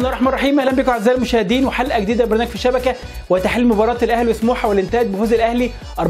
الله الرحمن الرحيم. اهلا بكم اعزائي المشاهدين وحلقه جديده برنامج في الشبكه وتحليل مباراه الاهلي وسموحه والانتهت بفوز الاهلي 4-2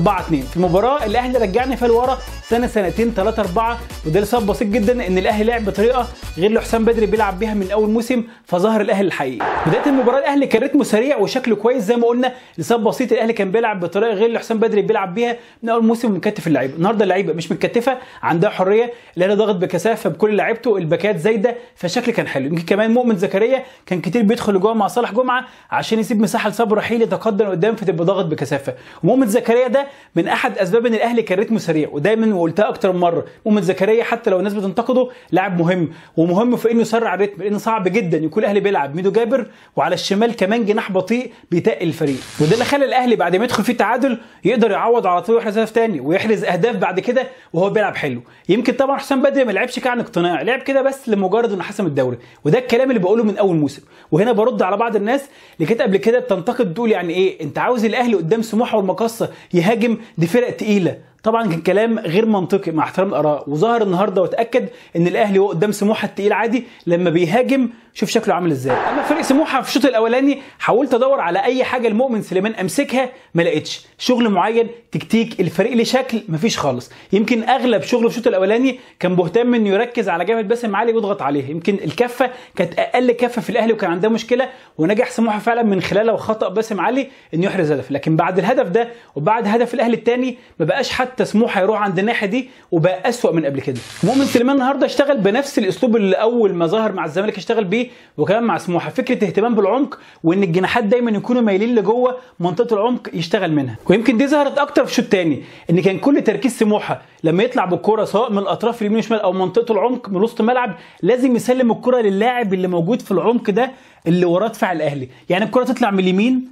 في المباراه. الاهلي رجعنا فيها لورا سنتين 3-4، وده لسبب بسيط جدا ان الاهلي لعب بطريقه غير اللي حسام بدري بيلعب بيها من اول موسم، فظهر الاهلي الحقيقي. بدايه المباراه الاهلي كان رتمه سريع وشكله كويس زي ما قلنا، لسبب بسيط الاهلي كان بيلعب بطريقه غير اللي حسام بدري بيلعب بيها من اول موسم ومكتف اللعيبه. النهارده اللعيبه مش متكتفه، عندها حريه، الاهلي ضاغط بكثافه بكل لعيبته، الباكات زايده، فالشكل كان حلو. يمكن كمان مؤمن زكريا كان كتير بيدخل لجوه مع صالح جمعه عشان يسيب مساحه لصبري رحيل يتقدم قدام فتبقى ضاغط بكثافه. ومؤمن زكريا ده من احد اسباب ان الاهلي كان رتمه سريع، ودايما وقلتها اكتر من مره، مؤمن زكريا حتى لو الناس بتنتقده لاعب مهم، ومهم في انه يسرع الريتم، لان صعب جدا يكون الاهلي بيلعب ميدو جابر وعلى الشمال كمان جناح بطيء بيتقل الفريق. وده اللي خلى الاهلي بعد ما يدخل فيه تعادل يقدر يعوض على طول ويحرز هدف ثاني ويحرز اهداف بعد كده وهو بيلعب حلو. يمكن طبعا حسام بدري ما لعبش كده عن اقتناع، لعب كده بس لمجرد انه حسم الدوري، وده الكلام اللي بقوله من اول موسم. وهنا برد على بعض الناس اللي كانت قبل كده بتنتقد تقول يعني ايه انت عاوز الاهلي قدام سموحه والمقصه يهاجم، دي فرق تقيله. طبعا كان كلام غير منطقي مع احترام الاراء، وظهر النهارده وتاكد ان الاهلي هو قدام سموحه التقيل عادي لما بيهاجم. شوف شكله عامل ازاي. اما فريق سموحه في الشوط الاولاني حاولت ادور على اي حاجه لمؤمن سليمان امسكها ما لقيتش، شغل معين تكتيك الفريق ليه شكل مفيش خالص. يمكن اغلب شغله في الشوط الاولاني كان مهتم انه يركز على جامد باسم علي ويضغط عليه، يمكن الكفه كانت اقل كفه في الاهلي وكان عندها مشكله، ونجح سموحه فعلا من خلالها وخطا باسم علي انه يحرز هدف. لكن بعد الهدف ده وبعد هدف الاهلي الثاني ما بقاش حتى سموحه يروح عند الناحيه دي، وبقى اسوأ من قبل كده. مؤمن سليمان النهارده اشتغل بنفس الاسلوب اللي اول ما ظهر مع الزمالك اشتغل بيه وكمان مع سموحه، فكره اهتمام بالعمق وان الجناحات دايما يكونوا مايلين لجوه منطقه العمق يشتغل منها. ويمكن دي ظهرت اكتر في الشوط الثاني، ان كان كل تركيز سموحه لما يطلع بالكره سواء من الاطراف اليمين والشمال او منطقه العمق من وسط الملعب لازم يسلم الكره للاعب اللي موجود في العمق ده اللي وراه دفاع الاهلي. يعني الكره تطلع من اليمين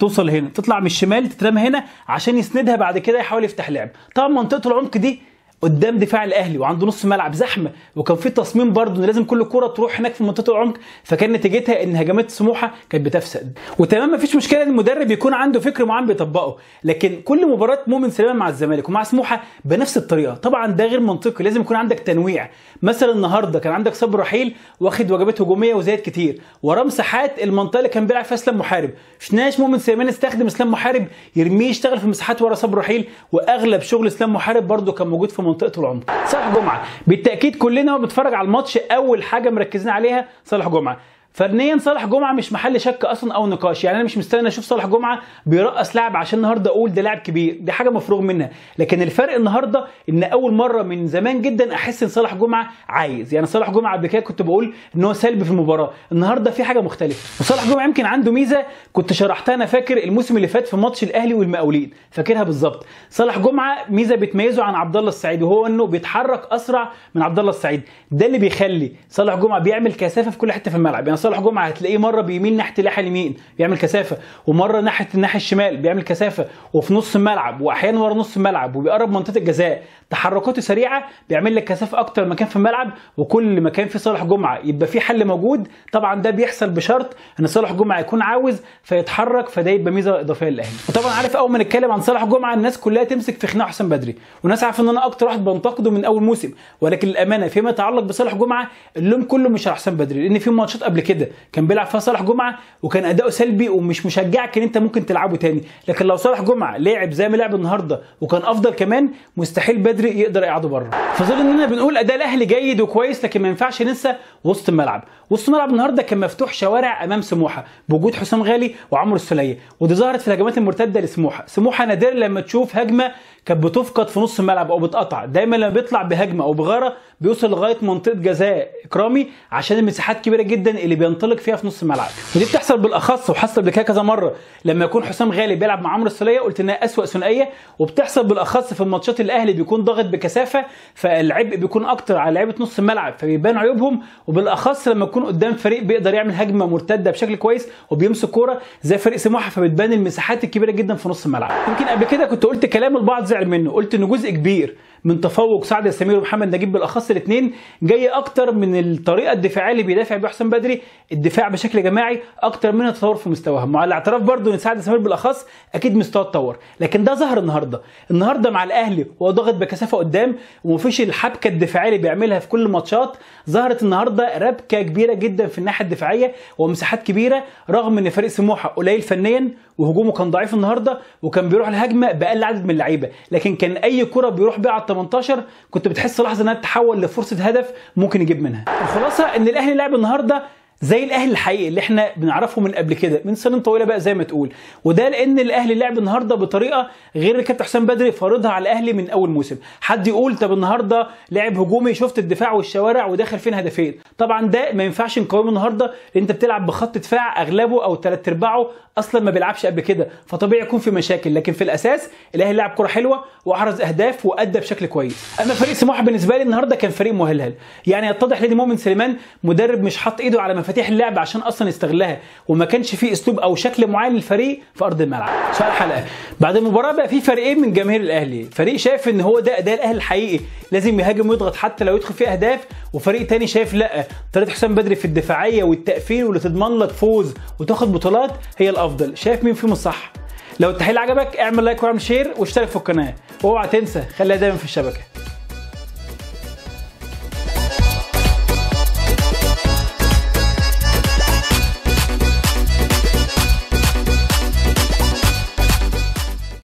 توصل هنا، تطلع من الشمال تترمى هنا عشان يسندها بعد كده يحاول يفتح لعب. طبعا منطقه العمق دي قدام دفاع الاهلي وعنده نص ملعب زحمه، وكان في تصميم برضه ان لازم كل كره تروح هناك في منطقه العمق، فكان نتيجتها ان هجمات سموحه كانت بتفسد. وتمام مفيش مشكله ان المدرب يكون عنده فكر معين بيطبقه، لكن كل مباراه مؤمن سليمان مع الزمالك ومع سموحه بنفس الطريقه، طبعا ده غير منطقي، لازم يكون عندك تنويع. مثلا النهارده كان عندك صبري رحيل واخد وجبات هجوميه وزايد كتير، وراه مساحات المنطقه اللي كان بيلعب فيها اسلام محارب، شفناش مؤمن سليمان استخدم اسلام محارب يرميه يشتغل في مساحات ورا صبري رحيل، واغلب شغل اسلام محارب برضه كان موجود في منطقه العمق. صالح جمعه بالتاكيد كلنا بنتفرج على الماتش اول حاجه مركزين عليها صالح جمعه. فنيا صالح جمعه مش محل شك اصلا او نقاش، يعني انا مش مستني اشوف صالح جمعه بيرقص لاعب عشان النهارده اقول ده لاعب كبير، دي حاجه مفروغ منها. لكن الفرق النهارده ان اول مره من زمان جدا احس ان صالح جمعه عايز، يعني صالح جمعه قبل كده كنت بقول ان هو سلبي في المباراه، النهارده في حاجه مختلفه. وصالح جمعه يمكن عنده ميزه كنت شرحتها انا فاكر الموسم اللي فات في ماتش الاهلي والمقاولين، فاكرها بالظبط. صالح جمعه ميزه بتميزه عن عبد الله السعيد، وهو انه بيتحرك اسرع من عبد الله السعيد، ده اللي بيخلي صالح جمعه بيعمل كثافه في كل حته في الملعب. يعني صالح جمعه هتلاقيه مره بيميل ناحيه الناحيه اليمين بيعمل كثافه، ومره ناحيه الناحيه الشمال بيعمل كثافه، وفي نص الملعب واحيانا ورا نص الملعب وبيقرب منطقه الجزاء، تحركاته سريعه بيعمل لك كثافه اكتر مكان في الملعب. وكل مكان في صالح جمعه يبقى في حل موجود، طبعا ده بيحصل بشرط ان صالح جمعه يكون عاوز فيتحرك، فده يبقى ميزه اضافيه للاهلي. وطبعا عارف اول ما نتكلم عن صالح جمعه الناس كلها تمسك في خناق حسام بدري، والناس عارفه ان انا اكتر واحد بنتقده من اول موسم، ولكن الامانه فيما يتعلق بصالح جمعه اللوم كله مش على حسام بدري، لان في ماتشات قبل كده كان بيلعب فيها صالح جمعه وكان اداؤه سلبي ومش مشجعك ان انت ممكن تلعبه تاني. لكن لو صالح جمعه لعب زي ما لعب النهارده وكان افضل كمان، مستحيل بدري يقدر يقعده بره. فظل اننا بنقول اداء الاهلي جيد وكويس، لكن ما ينفعش ننسى وسط الملعب. وسط الملعب النهارده كان مفتوح شوارع امام سموحه بوجود حسام غالي وعمرو السوليه، ودي ظهرت في الهجمات المرتده لسموحه. سموحه نادر لما تشوف هجمه كانت بتفقد في نص الملعب او بتقطع، دايما لما بيطلع بهجمه او بغاره بيوصل لغايه منطقه جزاء اكرامي عشان المساحات كبيره جدا اللي بينطلق فيها في نص الملعب. ودي بتحصل بالاخص وحصل قبل كده كذا مره لما يكون حسام غالي بيلعب مع عمرو السوليه، قلت انها اسوأ ثنائيه، وبتحصل بالاخص في الماتشات الاهلي بيكون ضاغط بكثافه فالعبء بيكون اكتر على لعيبه نص الملعب فبيبان عيوبهم، وبالاخص لما يكون قدام فريق بيقدر يعمل هجمه مرتده بشكل كويس وبيمسك كوره زي فريق سموحه فبتبان المساحات الكبيره جدا في نص الملعب. يمكن قبل كده كنت قلت كلام البعض زعل منه، قلت ان جزء كبير من تفوق سعد السمير ومحمد نجيب بالاخص الاثنين جاي اكتر من الطريقه الدفاعيه اللي بيدافع بيها حسام بدري، الدفاع بشكل جماعي اكتر من التطور في مستواهم، مع الاعتراف برضو ان سعد السمير بالاخص اكيد مستواه اتطور، لكن ده ظهر النهارده مع الاهلي وهو ضاغط بكثافه قدام ومفيش الحبكه الدفاعيه اللي بيعملها في كل الماتشات. ظهرت النهارده ربكه كبيره جدا في الناحيه الدفاعيه ومساحات كبيره، رغم ان فريق سموحه قليل فنيا وهجومه كان ضعيف النهارده وكان بيروح الهجمه باقل عدد من اللعيبه، لكن كان اي كره بيروح بيها على ال 18 كنت بتحس لحظه انها تتحول لفرصه هدف ممكن يجيب منها. الخلاصه ان الاهلي لعب النهارده زي الاهلي الحقيقي اللي احنا بنعرفه من قبل كده من سنين طويله بقى زي ما تقول، وده لان الاهلي لعب النهارده بطريقه غير اللي كابتن حسام بدري فارضها على الاهلي من اول موسم. حد يقول طب النهارده لعب هجومي، شفت الدفاع والشوارع وداخل فين هدفين، طبعا ده ما ينفعش نقاومه النهارده لان انت بتلعب بخط دفاع اغلبه او ثلاث ارباعه اصلا ما بيلعبش قبل كده، فطبيعي يكون في مشاكل، لكن في الاساس الاهلي لعب كره حلوه واحرز اهداف وادى بشكل كويس. اما فريق سموحه بالنسبه لي النهارده كان فريق مهلهل، يعني يتضح لي مؤمن سليمان مدرب مش حاط ايده على مفاتيح اللعب عشان اصلا يستغلها، وما كانش في اسلوب او شكل معين للفريق في ارض الملعب. سؤال الحلقه بعد المباراه بقى في فريقين من جماهير الاهلي، فريق شايف ان هو ده الاهلي الحقيقي لازم يهاجم ويضغط حتى لو يدخل فيه اهداف، وفريق تاني شايف لا طريقه حسام بدري في الدفاعيه والتقفيل واللي تضمن لك فوز وتاخد بطولات هي الافضل. شايف مين فيهم الصح؟ لو التحليل عجبك اعمل لايك واعمل شير واشترك في القناه، واوعى تنسى خليها دايما في الشبكه.